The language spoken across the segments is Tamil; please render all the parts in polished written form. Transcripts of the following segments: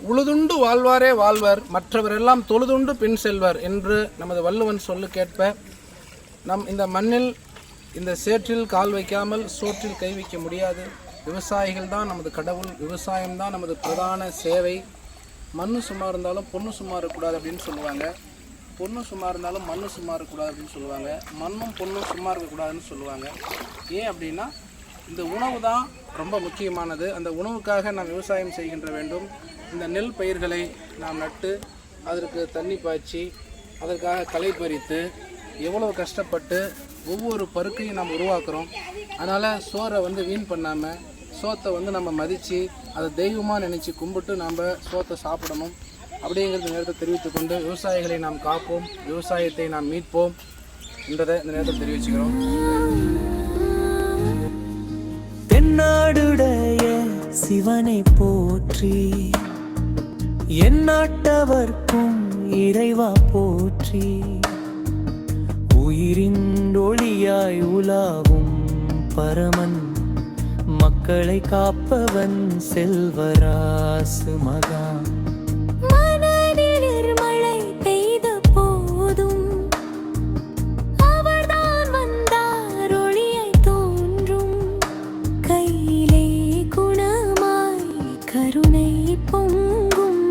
உழுதுண்டு வாழ்வாரே வாழ்வர், மற்றவரெல்லாம் தொழுதுண்டு பின் செல்வர் என்று நமது வள்ளுவன் சொல்லுக்கேற்ப இந்த மண்ணில் இந்த சேற்றில் கால் வைக்காமல் சோற்றில் கை வைக்க முடியாது. விவசாயிகள் தான் நமது கடவுள், விவசாயம்தான் நமது பிரதான சேவை. மண்ணு சும்மா இருந்தாலும் பொண்ணு சும்மா இருக்கக்கூடாது அப்படின்னு சொல்லுவாங்க. பொண்ணு சும்மா இருந்தாலும் மண்ணு சும்மா இருக்கக்கூடாது அப்படின்னு சொல்லுவாங்க. மண்ணும் பொண்ணும் சும்மா இருக்கக்கூடாதுன்னு சொல்லுவாங்க. ஏன் அப்படின்னா இந்த உணவு தான் ரொம்ப முக்கியமானது. அந்த உணவுக்காக நாம் விவசாயம் செய்கின்ற வேண்டும். இந்த நெல் பயிர்களை நாம் நட்டு அதற்கு தண்ணி பாய்ச்சி அதற்காக களை பறித்து எவ்வளோ கஷ்டப்பட்டு ஒவ்வொரு பருக்கையும் நாம் உருவாக்குறோம். அதனால் சோறை வீண் பண்ணாமல் சோத்தை நம்ம மதித்து அதை தெய்வமாக நினச்சி கும்பிட்டு நாம் சோத்தை சாப்பிடணும் அப்படிங்கிறது நேரத்தை தெரிவித்துக்கொண்டு விவசாயிகளை நாம் காப்போம், விவசாயத்தை நாம் மீட்போம் என்றதை இந்த நேரத்தை தெரிவிச்சுக்கிறோம். தென்னாடுடைய சிவனை போற்றி, எந்நாட்டவர்க்கும் இறைவா போற்றி. உயிரின் ஒளியாய் உலாவும் பரமன், மக்களை காப்பவன் செல்வராசு மகான். கருணை பொங்கும்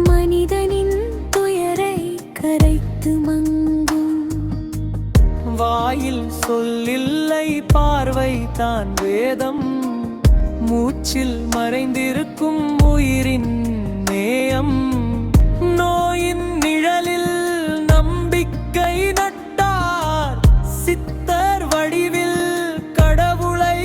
மனிதனின் துயரை கரைத்து மங்கும். வாயில் சொல்லில்லை பார்வை தான் வேதம், மூச்சில் மறைந்திருக்கும் உயிரின் நேயம். நோயின் நிழலில் நம்பிக்கை நட்டார், சித்தர் வடிவில் கடவுளை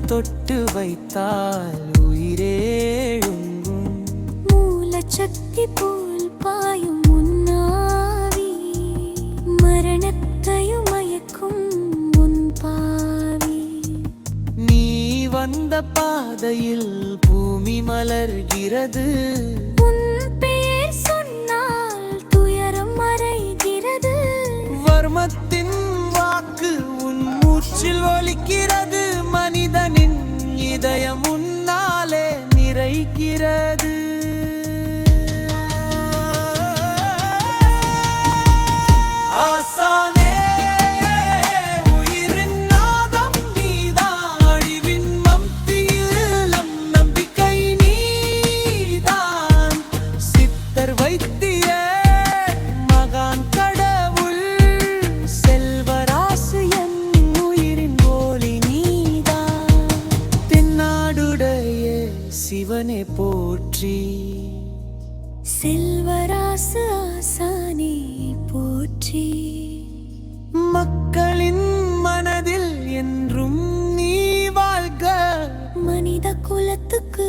தொட்டு வைத்தால் உயிரேழுங்கும். மூலச்சக்தி போல் பாயும் உன்னாவி, மரணத்தையும் மயக்கும் உன் பாவி. நீ வந்த பாதையில் பூமி மலர்கிறது, உன் பெயர் சொன்னால் துயரம் மறைகிறது. வர்மத்தின் வாக்கு உன் மூச்சில் ஒலிக்கிறது, மனிதனின் இதயம் உன்னாலே நிறைக்கிறது. ஆசானே உயிரின் நாதம் நீதான், அழிவின் மத்தியில் நம்பிக்கை நீதான். சித்தர் வைத்திய மகான் கடவுள் செல்வராசு என் உயிரின் ஒளி நீதான். தென்னாடுடைய சிவனே போற்றி, செல்வராசு ஆசானே போற்றி. மக்களின் மனதில் என்றும் நீ வாழ்க, மனித குலத்துக்கு